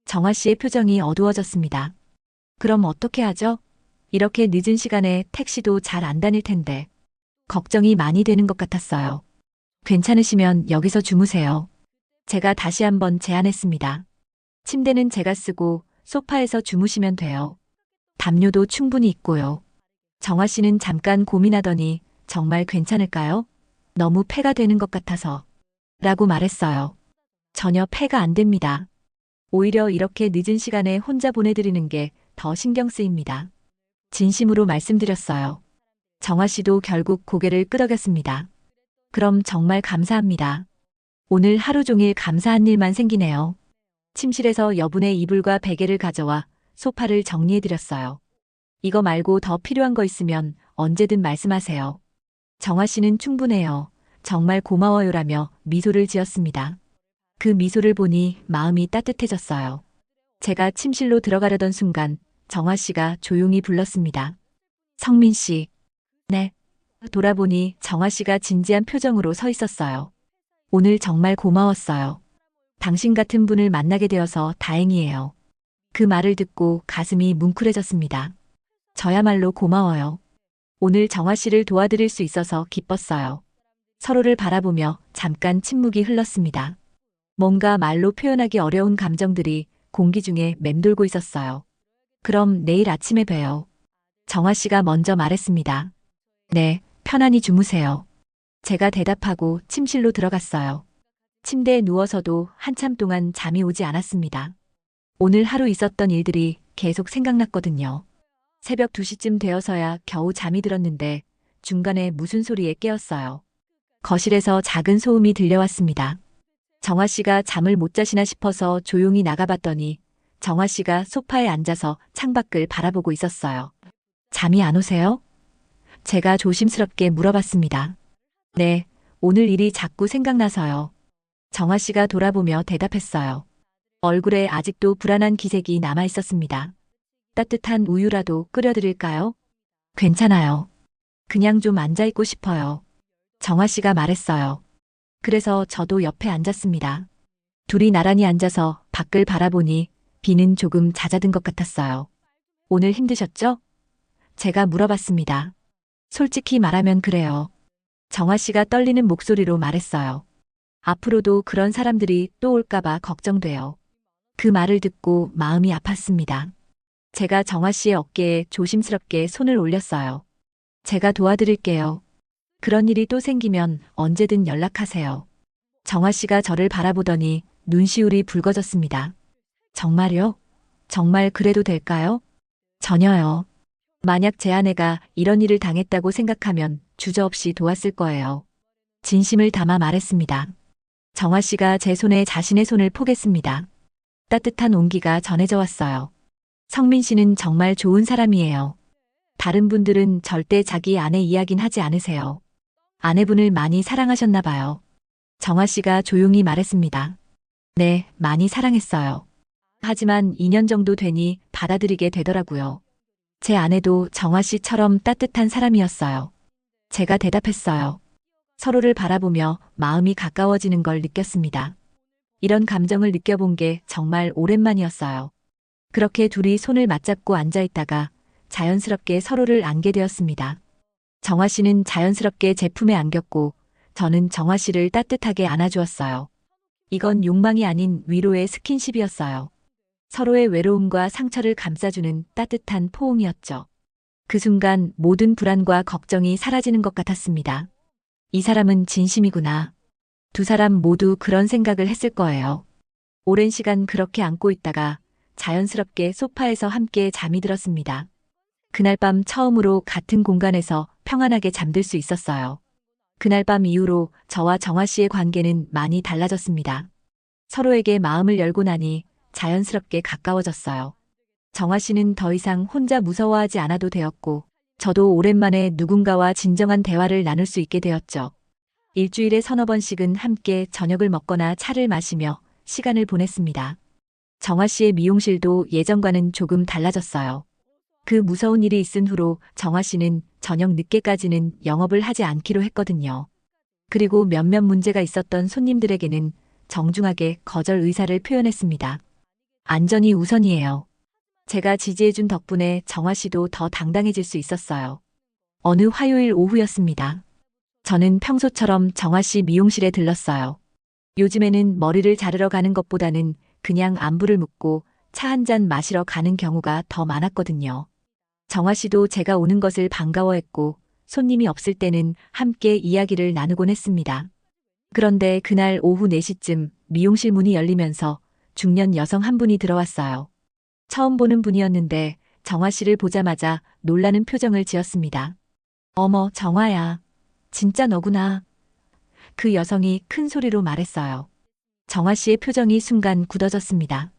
정아 씨의 표정이 어두워졌습니다. 그럼 어떻게 하죠? 이렇게 늦은 시간에 택시도 잘 안 다닐 텐데. 걱정이 많이 되는 것 같았어요. 괜찮으시면 여기서 주무세요. 제가 다시 한번 제안했습니다. 침대는 제가 쓰고 소파에서 주무시면 돼요. 담요도 충분히 있고요. 정화 씨는 잠깐 고민하더니 정말 괜찮을까요? 너무 폐가 되는 것 같아서. 라고 말했어요. 전혀 폐가 안 됩니다. 오히려 이렇게 늦은 시간에 혼자 보내드리는 게 더 신경 쓰입니다. 진심으로 말씀드렸어요. 정화 씨도 결국 고개를 끄덕였습니다. 그럼 정말 감사합니다. 오늘 하루 종일 감사한 일만 생기네요. 침실에서 여분의 이불과 베개를 가져와 소파를 정리해드렸어요. 이거 말고 더 필요한 거 있으면 언제든 말씀하세요. 정화 씨는 충분해요. 정말 고마워요라며 미소를 지었습니다. 그 미소를 보니 마음이 따뜻해졌어요. 제가 침실로 들어가려던 순간 정화 씨가 조용히 불렀습니다. 성민 씨. 네. 돌아보니 정화 씨가 진지한 표정으로 서 있었어요. 오늘 정말 고마웠어요. 당신 같은 분을 만나게 되어서 다행이에요. 그 말을 듣고 가슴이 뭉클해졌습니다. 저야말로 고마워요. 오늘 정화 씨를 도와드릴 수 있어서 기뻤어요. 서로를 바라보며 잠깐 침묵이 흘렀습니다. 뭔가 말로 표현하기 어려운 감정들이 공기 중에 맴돌고 있었어요. 그럼 내일 아침에 봬요. 정화 씨가 먼저 말했습니다. 네, 편안히 주무세요. 제가 대답하고 침실로 들어갔어요. 침대에 누워서도 한참 동안 잠이 오지 않았습니다. 오늘 하루 있었던 일들이 계속 생각났거든요. 새벽 2시쯤 되어서야 겨우 잠이 들었는데 중간에 무슨 소리에 깨었어요. 거실에서 작은 소음이 들려왔습니다. 정화 씨가 잠을 못 자시나 싶어서 조용히 나가봤더니 정화 씨가 소파에 앉아서 창밖을 바라보고 있었어요. 잠이 안 오세요? 제가 조심스럽게 물어봤습니다. 네, 오늘 일이 자꾸 생각나서요. 정화 씨가 돌아보며 대답했어요. 얼굴에 아직도 불안한 기색이 남아 있었습니다. 따뜻한 우유라도 끓여드릴까요? 괜찮아요. 그냥 좀 앉아있고 싶어요. 정화 씨가 말했어요. 그래서 저도 옆에 앉았습니다. 둘이 나란히 앉아서 밖을 바라보니 비는 조금 잦아든 것 같았어요. 오늘 힘드셨죠? 제가 물어봤습니다. 솔직히 말하면 그래요. 정화 씨가 떨리는 목소리로 말했어요. 앞으로도 그런 사람들이 또 올까봐 걱정돼요. 그 말을 듣고 마음이 아팠습니다. 제가 정화 씨의 어깨에 조심스럽게 손을 올렸어요. 제가 도와드릴게요. 그런 일이 또 생기면 언제든 연락하세요. 정화 씨가 저를 바라보더니 눈시울이 붉어졌습니다. 정말요? 정말 그래도 될까요? 전혀요. 만약 제 아내가 이런 일을 당했다고 생각하면 주저없이 도왔을 거예요. 진심을 담아 말했습니다. 정화 씨가 제 손에 자신의 손을 포겠습니다. 따뜻한 온기가 전해져 왔어요. 성민 씨는 정말 좋은 사람이에요. 다른 분들은 절대 자기 아내 이야긴 하지 않으세요. 아내분을 많이 사랑하셨나 봐요. 정화 씨가 조용히 말했습니다. 네, 많이 사랑했어요. 하지만 2년 정도 되니 받아들이게 되더라고요. 제 아내도 정화 씨처럼 따뜻한 사람이었어요. 제가 대답했어요. 서로를 바라보며 마음이 가까워지는 걸 느꼈습니다. 이런 감정을 느껴본 게 정말 오랜만이었어요. 그렇게 둘이 손을 맞잡고 앉아있다가 자연스럽게 서로를 안게 되었습니다. 정화 씨는 자연스럽게 제 품에 안겼고 저는 정화 씨를 따뜻하게 안아주었어요. 이건 욕망이 아닌 위로의 스킨십이었어요. 서로의 외로움과 상처를 감싸주는 따뜻한 포옹이었죠. 그 순간 모든 불안과 걱정이 사라지는 것 같았습니다. 이 사람은 진심이구나. 두 사람 모두 그런 생각을 했을 거예요. 오랜 시간 그렇게 안고 있다가 자연스럽게 소파에서 함께 잠이 들었습니다. 그날 밤 처음으로 같은 공간에서 평안하게 잠들 수 있었어요. 그날 밤 이후로 저와 정화 씨의 관계는 많이 달라졌습니다. 서로에게 마음을 열고 나니 자연스럽게 가까워졌어요. 정화 씨는 더 이상 혼자 무서워하지 않아도 되었고, 저도 오랜만에 누군가와 진정한 대화를 나눌 수 있게 되었죠. 일주일에 서너 번씩은 함께 저녁을 먹거나 차를 마시며 시간을 보냈습니다. 정화 씨의 미용실도 예전과는 조금 달라졌어요. 그 무서운 일이 있은 후로 정화 씨는 저녁 늦게까지는 영업을 하지 않기로 했거든요. 그리고 몇몇 문제가 있었던 손님들에게는 정중하게 거절 의사를 표현했습니다. 안전이 우선이에요. 제가 지지해준 덕분에 정화 씨도 더 당당해질 수 있었어요. 어느 화요일 오후였습니다. 저는 평소처럼 정화 씨 미용실에 들렀어요. 요즘에는 머리를 자르러 가는 것보다는 그냥 안부를 묻고 차 한 잔 마시러 가는 경우가 더 많았거든요. 정화 씨도 제가 오는 것을 반가워했고 손님이 없을 때는 함께 이야기를 나누곤 했습니다. 그런데 그날 오후 4시쯤 미용실 문이 열리면서 중년 여성 한 분이 들어왔어요. 처음 보는 분이었는데 정화 씨를 보자마자 놀라는 표정을 지었습니다. 어머, 정화야. 진짜 너구나. 그 여성이 큰 소리로 말했어요. 정화 씨의 표정이 순간 굳어졌습니다.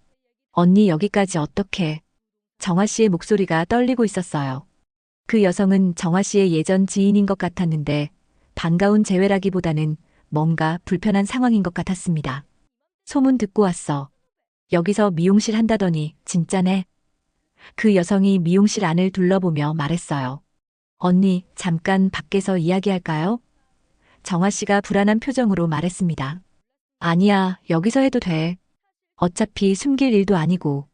언니 여기까지 어떻게? 정화 씨의 목소리가 떨리고 있었어요. 그 여성은 정화 씨의 예전 지인인 것 같았는데 반가운 재회라기보다는 뭔가 불편한 상황인 것 같았습니다. 소문 듣고 왔어. 여기서 미용실 한다더니 진짜네. 그 여성이 미용실 안을 둘러보며 말했어요. 언니, 잠깐 밖에서 이야기할까요? 정화 씨가 불안한 표정으로 말했습니다. 아니야, 여기서 해도 돼. 어차피 숨길 일도 아니고.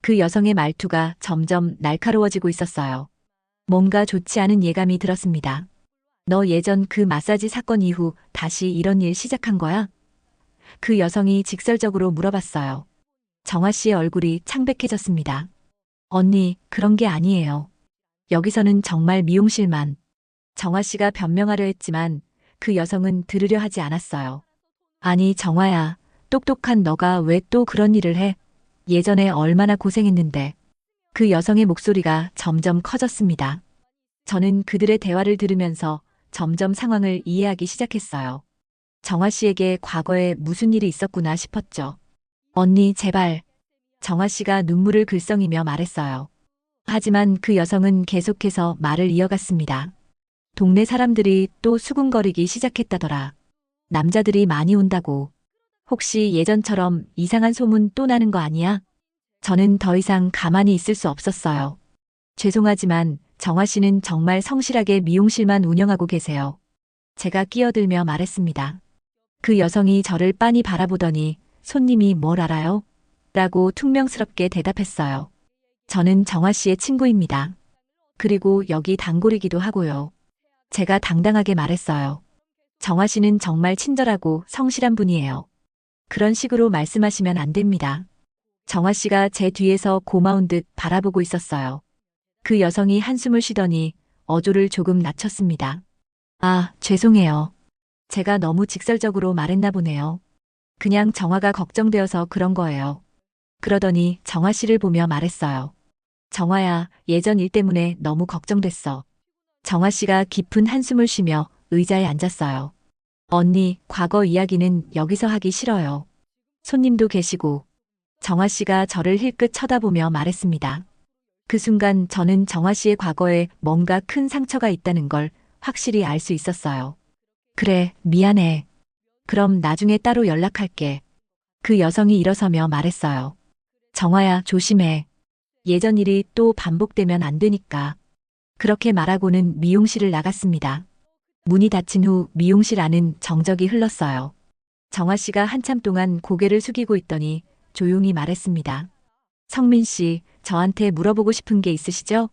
그 여성의 말투가 점점 날카로워지고 있었어요. 뭔가 좋지 않은 예감이 들었습니다. 너 예전 그 마사지 사건 이후 다시 이런 일 시작한 거야? 그 여성이 직설적으로 물어봤어요. 정화 씨의 얼굴이 창백해졌습니다. 언니, 그런 게 아니에요. 여기서는 정말 미용실만. 정화 씨가 변명하려 했지만 그 여성은 들으려 하지 않았어요. 아니, 정화야, 똑똑한 너가 왜 또 그런 일을 해? 예전에 얼마나 고생했는데. 그 여성의 목소리가 점점 커졌습니다. 저는 그들의 대화를 들으면서 점점 상황을 이해하기 시작했어요. 정화 씨에게 과거에 무슨 일이 있었구나 싶었죠. 언니, 제발. 정화 씨가 눈물을 글썽이며 말했어요. 하지만 그 여성은 계속해서 말을 이어갔습니다. 동네 사람들이 또 수군거리기 시작했다더라. 남자들이 많이 온다고. 혹시 예전처럼 이상한 소문 또 나는 거 아니야? 저는 더 이상 가만히 있을 수 없었어요. 죄송하지만 정화 씨는 정말 성실하게 미용실만 운영하고 계세요. 제가 끼어들며 말했습니다. 그 여성이 저를 빤히 바라보더니 손님이 뭘 알아요? 라고 퉁명스럽게 대답했어요. 저는 정화 씨의 친구입니다. 그리고 여기 단골이기도 하고요. 제가 당당하게 말했어요. 정화 씨는 정말 친절하고 성실한 분이에요. 그런 식으로 말씀하시면 안 됩니다. 정화 씨가 제 뒤에서 고마운 듯 바라보고 있었어요. 그 여성이 한숨을 쉬더니 어조를 조금 낮췄습니다. 아, 죄송해요. 제가 너무 직설적으로 말했나 보네요. 그냥 정화가 걱정되어서 그런 거예요. 그러더니 정화 씨를 보며 말했어요. 정화야, 예전 일 때문에 너무 걱정됐어. 정화 씨가 깊은 한숨을 쉬며 의자에 앉았어요. 언니, 과거 이야기는 여기서 하기 싫어요. 손님도 계시고. 정화 씨가 저를 힐끗 쳐다보며 말했습니다. 그 순간 저는 정화 씨의 과거에 뭔가 큰 상처가 있다는 걸 확실히 알 수 있었어요. 그래, 미안해. 그럼 나중에 따로 연락할게. 그 여성이 일어서며 말했어요. 정화야, 조심해. 예전 일이 또 반복되면 안 되니까. 그렇게 말하고는 미용실을 나갔습니다. 문이 닫힌 후 미용실 안은 정적이 흘렀어요. 정화 씨가 한참 동안 고개를 숙이고 있더니 조용히 말했습니다. 성민 씨, 저한테 물어보고 싶은 게 있으시죠?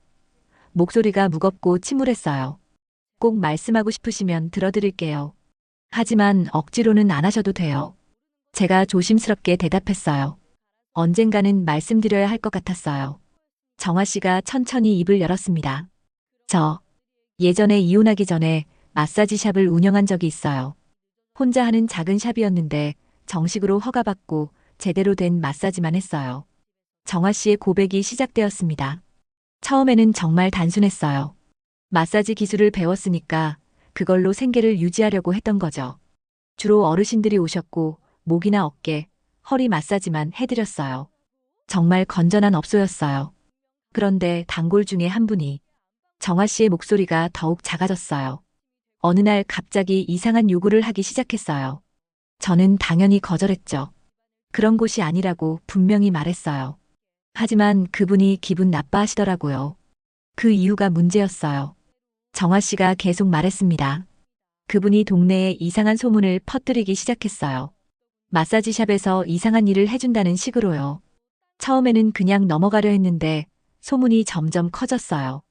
목소리가 무겁고 침울했어요. 꼭 말씀하고 싶으시면 들어드릴게요. 하지만 억지로는 안 하셔도 돼요. 제가 조심스럽게 대답했어요. 언젠가는 말씀드려야 할 것 같았어요. 정화 씨가 천천히 입을 열었습니다. 저, 예전에 이혼하기 전에 마사지 샵을 운영한 적이 있어요. 혼자 하는 작은 샵이었는데 정식으로 허가받고 제대로 된 마사지만 했어요. 정화 씨의 고백이 시작되었습니다. 처음에는 정말 단순했어요. 마사지 기술을 배웠으니까 그걸로 생계를 유지하려고 했던 거죠. 주로 어르신들이 오셨고 목이나 어깨, 허리 마사지만 해드렸어요. 정말 건전한 업소였어요. 그런데 단골 중에 한 분이 정화 씨의 목소리가 더욱 작아졌어요. 어느 날 갑자기 이상한 요구를 하기 시작했어요. 저는 당연히 거절했죠. 그런 곳이 아니라고 분명히 말했어요. 하지만 그분이 기분 나빠하시더라고요. 그 이유가 문제였어요. 정화 씨가 계속 말했습니다. 그분이 동네에 이상한 소문을 퍼뜨리기 시작했어요. 마사지샵에서 이상한 일을 해준다는 식으로요. 처음에는 그냥 넘어가려 했는데 소문이 점점 커졌어요.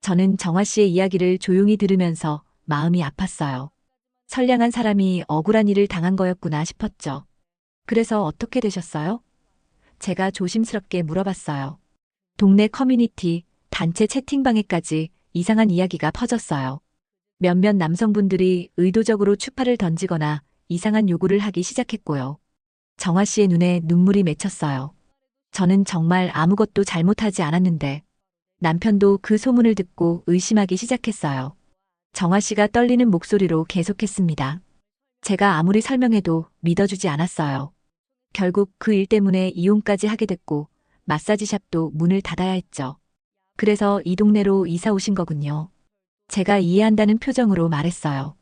저는 정화 씨의 이야기를 조용히 들으면서 마음이 아팠어요. 선량한 사람이 억울한 일을 당한 거였구나 싶었죠. 그래서 어떻게 되셨어요? 제가 조심스럽게 물어봤어요. 동네 커뮤니티, 단체 채팅방에까지 이상한 이야기가 퍼졌어요. 몇몇 남성분들이 의도적으로 추파를 던지거나 이상한 요구를 하기 시작했고요. 정아 씨의 눈에 눈물이 맺혔어요. 저는 정말 아무것도 잘못하지 않았는데 남편도 그 소문을 듣고 의심하기 시작했어요. 정아 씨가 떨리는 목소리로 계속했습니다. 제가 아무리 설명해도 믿어주지 않았어요. 결국 그 일 때문에 이혼까지 하게 됐고 마사지샵도 문을 닫아야 했죠. 그래서 이 동네로 이사 오신 거군요. 제가 이해한다는 표정으로 말했어요.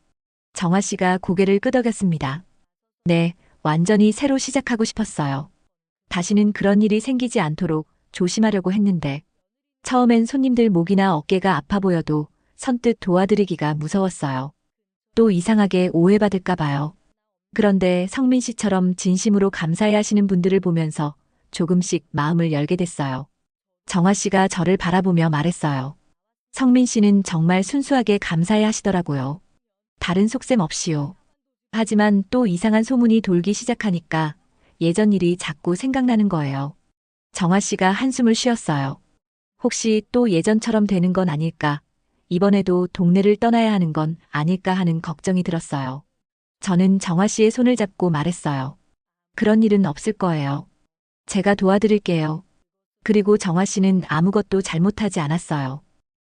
정아 씨가 고개를 끄덕였습니다. 네, 완전히 새로 시작하고 싶었어요. 다시는 그런 일이 생기지 않도록 조심하려고 했는데 처음엔 손님들 목이나 어깨가 아파 보여도 선뜻 도와드리기가 무서웠어요. 또 이상하게 오해받을까 봐요. 그런데 성민 씨처럼 진심으로 감사해 하시는 분들을 보면서 조금씩 마음을 열게 됐어요. 정아 씨가 저를 바라보며 말했어요. 성민 씨는 정말 순수하게 감사해 하시더라고요. 다른 속셈 없이요. 하지만 또 이상한 소문이 돌기 시작하니까 예전 일이 자꾸 생각나는 거예요. 정아 씨가 한숨을 쉬었어요. 혹시 또 예전처럼 되는 건 아닐까? 이번에도 동네를 떠나야 하는 건 아닐까 하는 걱정이 들었어요. 저는 정아 씨의 손을 잡고 말했어요. 그런 일은 없을 거예요. 제가 도와드릴게요. 그리고 정아 씨는 아무것도 잘못하지 않았어요.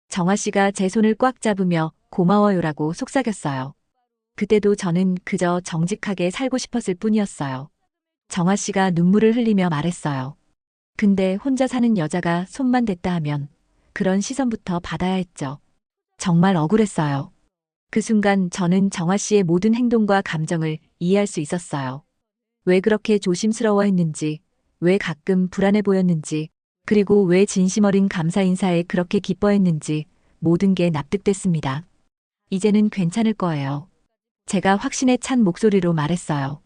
정아 씨가 제 손을 꽉 잡으며 고마워요라고 속삭였어요. 그때도 저는 그저 정직하게 살고 싶었을 뿐이었어요. 정아 씨가 눈물을 흘리며 말했어요. 근데 혼자 사는 여자가 손만 댔다 하면 그런 시선부터 받아야 했죠. 정말 억울했어요. 그 순간 저는 정아 씨의 모든 행동과 감정을 이해할 수 있었어요. 왜 그렇게 조심스러워 했는지, 왜 가끔 불안해 보였는지, 그리고 왜 진심 어린 감사 인사에 그렇게 기뻐했는지 모든 게 납득됐습니다. 이제는 괜찮을 거예요. 제가 확신에 찬 목소리로 말했어요.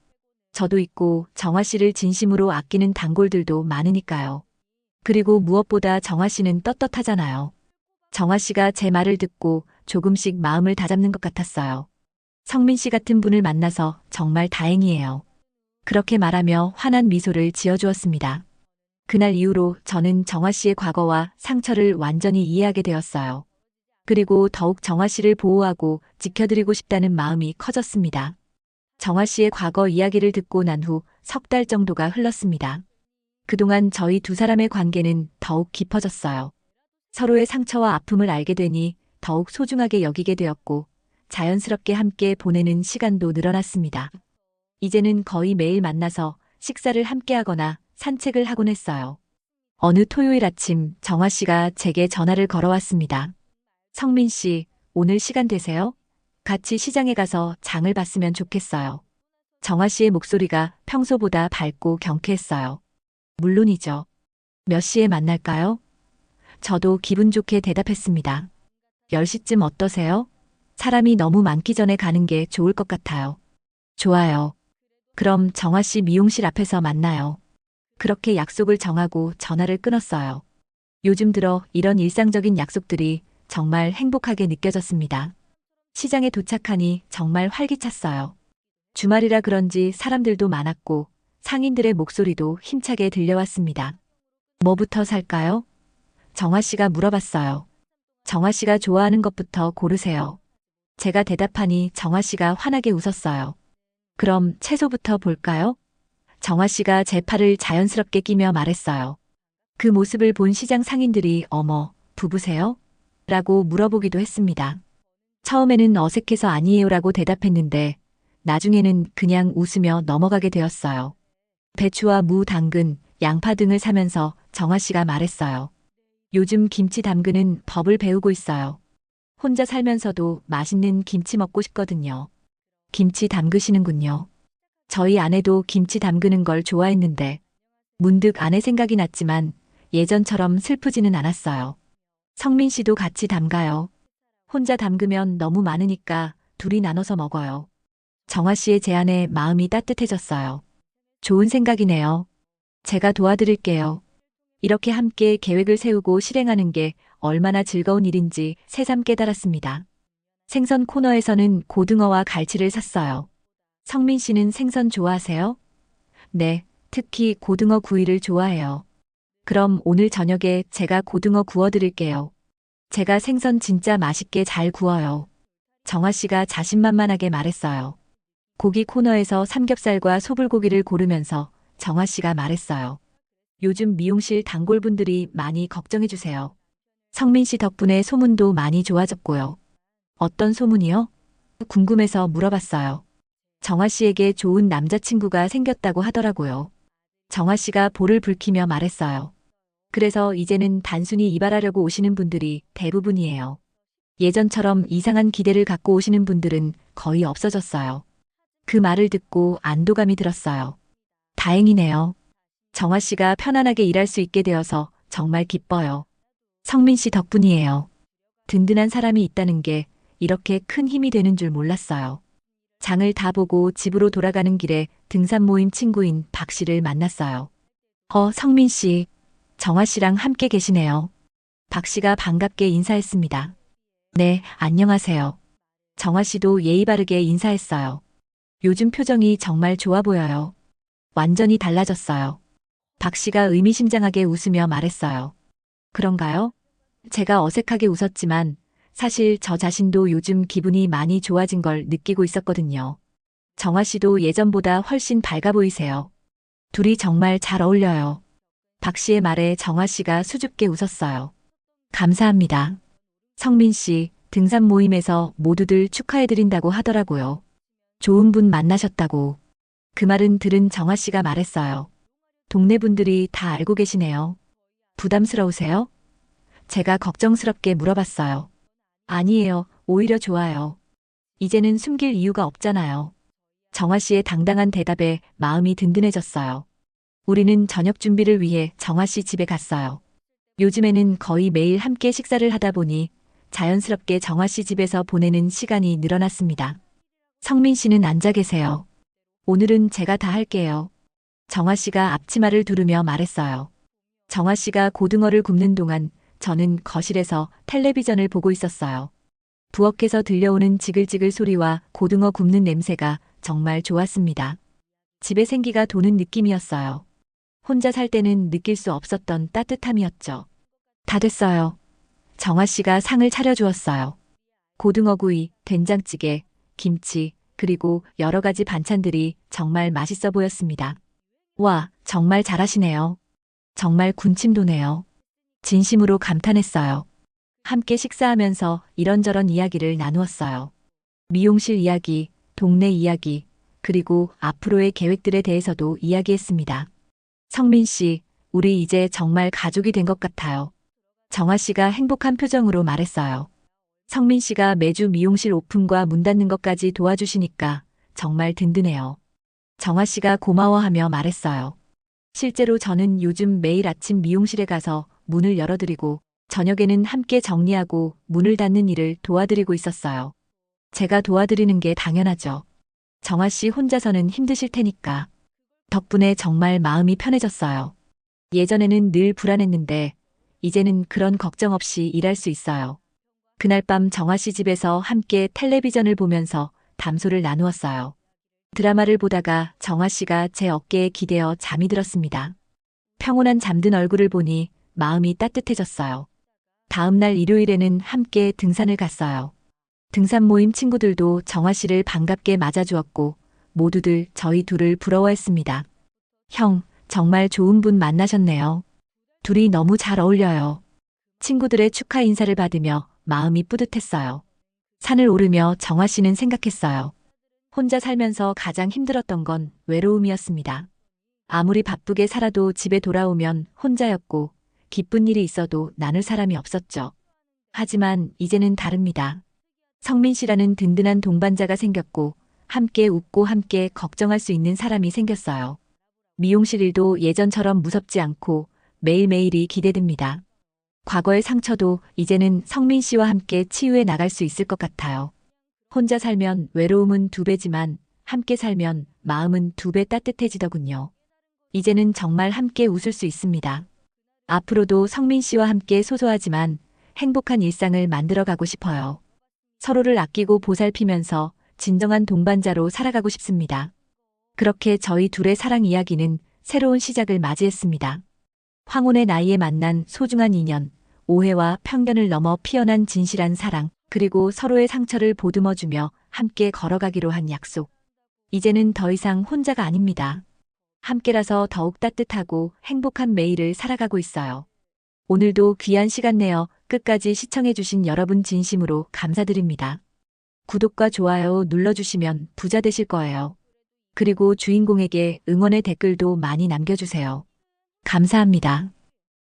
저도 있고 정아 씨를 진심으로 아끼는 단골들도 많으니까요. 그리고 무엇보다 정아 씨는 떳떳하잖아요. 정아 씨가 제 말을 듣고 조금씩 마음을 다잡는 것 같았어요. 성민 씨 같은 분을 만나서 정말 다행이에요. 그렇게 말하며 환한 미소를 지어주었습니다. 그날 이후로 저는 정아 씨의 과거와 상처를 완전히 이해하게 되었어요. 그리고 더욱 정아 씨를 보호하고 지켜드리고 싶다는 마음이 커졌습니다. 정아 씨의 과거 이야기를 듣고 난 후 석 달 정도가 흘렀습니다. 그동안 저희 두 사람의 관계는 더욱 깊어졌어요. 서로의 상처와 아픔을 알게 되니 더욱 소중하게 여기게 되었고 자연스럽게 함께 보내는 시간도 늘어났습니다. 이제는 거의 매일 만나서 식사를 함께 하거나 산책을 하곤 했어요. 어느 토요일 아침 정아 씨가 제게 전화를 걸어왔습니다. 성민 씨, 오늘 시간 되세요? 같이 시장에 가서 장을 봤으면 좋겠어요. 정아 씨의 목소리가 평소보다 밝고 경쾌했어요. 물론이죠. 몇 시에 만날까요? 저도 기분 좋게 대답했습니다. 10시쯤 어떠세요? 사람이 너무 많기 전에 가는 게 좋을 것 같아요. 좋아요. 그럼 정아 씨 미용실 앞에서 만나요. 그렇게 약속을 정하고 전화를 끊었어요. 요즘 들어 이런 일상적인 약속들이 정말 행복하게 느껴졌습니다. 시장에 도착하니 정말 활기찼어요. 주말이라 그런지 사람들도 많았고 상인들의 목소리도 힘차게 들려왔습니다. 뭐부터 살까요? 정아 씨가 물어봤어요. 정아 씨가 좋아하는 것부터 고르세요. 제가 대답하니 정아 씨가 환하게 웃었어요. 그럼 채소부터 볼까요? 정아 씨가 제 팔을 자연스럽게 끼며 말했어요. 그 모습을 본 시장 상인들이 어머, 부부세요? 라고 물어보기도 했습니다. 처음에는 어색해서 아니에요라고 대답했는데 나중에는 그냥 웃으며 넘어가게 되었어요. 배추와 무, 당근, 양파 등을 사면서 정아 씨가 말했어요. 요즘 김치 담그는 법을 배우고 있어요. 혼자 살면서도 맛있는 김치 먹고 싶거든요. 김치 담그시는군요. 저희 아내도 김치 담그는 걸 좋아했는데 문득 아내 생각이 났지만 예전처럼 슬프지는 않았어요. 성민 씨도 같이 담가요. 혼자 담그면 너무 많으니까 둘이 나눠서 먹어요. 정아 씨의 제안에 마음이 따뜻해졌어요. 좋은 생각이네요. 제가 도와드릴게요. 이렇게 함께 계획을 세우고 실행하는 게 얼마나 즐거운 일인지 새삼 깨달았습니다. 생선 코너에서는 고등어와 갈치를 샀어요. 성민 씨는 생선 좋아하세요? 네, 특히 고등어 구이를 좋아해요. 그럼 오늘 저녁에 제가 고등어 구워드릴게요. 제가 생선 진짜 맛있게 잘 구워요. 정화 씨가 자신만만하게 말했어요. 고기 코너에서 삼겹살과 소불고기를 고르면서 정화 씨가 말했어요. 요즘 미용실 단골분들이 많이 걱정해주세요. 성민 씨 덕분에 소문도 많이 좋아졌고요. 어떤 소문이요? 궁금해서 물어봤어요. 정화 씨에게 좋은 남자친구가 생겼다고 하더라고요. 정화 씨가 볼을 붉히며 말했어요. 그래서 이제는 단순히 이발하려고 오시는 분들이 대부분이에요. 예전처럼 이상한 기대를 갖고 오시는 분들은 거의 없어졌어요. 그 말을 듣고 안도감이 들었어요. 다행이네요. 정화 씨가 편안하게 일할 수 있게 되어서 정말 기뻐요. 성민 씨 덕분이에요. 든든한 사람이 있다는 게 이렇게 큰 힘이 되는 줄 몰랐어요. 장을 다 보고 집으로 돌아가는 길에 등산 모임 친구인 박 씨를 만났어요. 성민 씨, 정화 씨랑 함께 계시네요. 박 씨가 반갑게 인사했습니다. 네, 안녕하세요. 정화 씨도 예의 바르게 인사했어요. 요즘 표정이 정말 좋아 보여요. 완전히 달라졌어요. 박 씨가 의미심장하게 웃으며 말했어요. 그런가요? 제가 어색하게 웃었지만 사실 저 자신도 요즘 기분이 많이 좋아진 걸 느끼고 있었거든요. 정화 씨도 예전보다 훨씬 밝아 보이세요. 둘이 정말 잘 어울려요. 박 씨의 말에 정화 씨가 수줍게 웃었어요. 감사합니다. 성민 씨, 등산 모임에서 모두들 축하해드린다고 하더라고요. 좋은 분 만나셨다고. 그 말은 들은 정화 씨가 말했어요. 동네 분들이 다 알고 계시네요. 부담스러우세요? 제가 걱정스럽게 물어봤어요. 아니에요. 오히려 좋아요. 이제는 숨길 이유가 없잖아요. 정화 씨의 당당한 대답에 마음이 든든해졌어요. 우리는 저녁 준비를 위해 정화 씨 집에 갔어요. 요즘에는 거의 매일 함께 식사를 하다 보니 자연스럽게 정화 씨 집에서 보내는 시간이 늘어났습니다. 성민 씨는 앉아 계세요. 오늘은 제가 다 할게요. 정화 씨가 앞치마를 두르며 말했어요. 정화 씨가 고등어를 굽는 동안 저는 거실에서 텔레비전을 보고 있었어요. 부엌에서 들려오는 지글지글 소리와 고등어 굽는 냄새가 정말 좋았습니다. 집에 생기가 도는 느낌이었어요. 혼자 살 때는 느낄 수 없었던 따뜻함이었죠. 다 됐어요. 정화 씨가 상을 차려주었어요. 고등어구이, 된장찌개, 김치, 그리고 여러 가지 반찬들이 정말 맛있어 보였습니다. 와, 정말 잘하시네요. 정말 군침 도네요. 진심으로 감탄했어요. 함께 식사하면서 이런저런 이야기를 나누었어요. 미용실 이야기, 동네 이야기, 그리고 앞으로의 계획들에 대해서도 이야기했습니다. 성민 씨, 우리 이제 정말 가족이 된 것 같아요. 정화 씨가 행복한 표정으로 말했어요. 성민 씨가 매주 미용실 오픈과 문 닫는 것까지 도와주시니까 정말 든든해요. 정화 씨가 고마워하며 말했어요. 실제로 저는 요즘 매일 아침 미용실에 가서 문을 열어드리고 저녁에는 함께 정리하고 문을 닫는 일을 도와드리고 있었어요. 제가 도와드리는 게 당연하죠. 정화 씨 혼자서는 힘드실 테니까. 덕분에 정말 마음이 편해졌어요. 예전에는 늘 불안했는데 이제는 그런 걱정 없이 일할 수 있어요. 그날 밤 정화 씨 집에서 함께 텔레비전을 보면서 담소를 나누었어요. 드라마를 보다가 정화 씨가 제 어깨에 기대어 잠이 들었습니다. 평온한 잠든 얼굴을 보니 마음이 따뜻해졌어요. 다음 날 일요일에는 함께 등산을 갔어요. 등산 모임 친구들도 정화 씨를 반갑게 맞아주었고 모두들 저희 둘을 부러워했습니다. 형, 정말 좋은 분 만나셨네요. 둘이 너무 잘 어울려요. 친구들의 축하 인사를 받으며 마음이 뿌듯했어요. 산을 오르며 정화 씨는 생각했어요. 혼자 살면서 가장 힘들었던 건 외로움이었습니다. 아무리 바쁘게 살아도 집에 돌아오면 혼자였고 기쁜 일이 있어도 나눌 사람이 없었죠. 하지만 이제는 다릅니다. 성민 씨라는 든든한 동반자가 생겼고 함께 웃고 함께 걱정할 수 있는 사람이 생겼어요. 미용실 일도 예전처럼 무섭지 않고 매일매일이 기대됩니다. 과거의 상처도 이제는 성민 씨와 함께 치유해 나갈 수 있을 것 같아요. 혼자 살면 외로움은 2배지만 함께 살면 마음은 2배 따뜻해지더군요. 이제는 정말 함께 웃을 수 있습니다. 앞으로도 성민 씨와 함께 소소하지만 행복한 일상을 만들어가고 싶어요. 서로를 아끼고 보살피면서 진정한 동반자로 살아가고 싶습니다. 그렇게 저희 둘의 사랑 이야기는 새로운 시작을 맞이했습니다. 황혼의 나이에 만난 소중한 인연, 오해와 편견을 넘어 피어난 진실한 사랑, 그리고 서로의 상처를 보듬어주며 함께 걸어가기로 한 약속. 이제는 더 이상 혼자가 아닙니다. 함께라서 더욱 따뜻하고 행복한 매일을 살아가고 있어요. 오늘도 귀한 시간 내어 끝까지 시청해주신 여러분 진심으로 감사드립니다. 구독과 좋아요 눌러주시면 부자 되실 거예요. 그리고 주인공에게 응원의 댓글도 많이 남겨주세요. 감사합니다.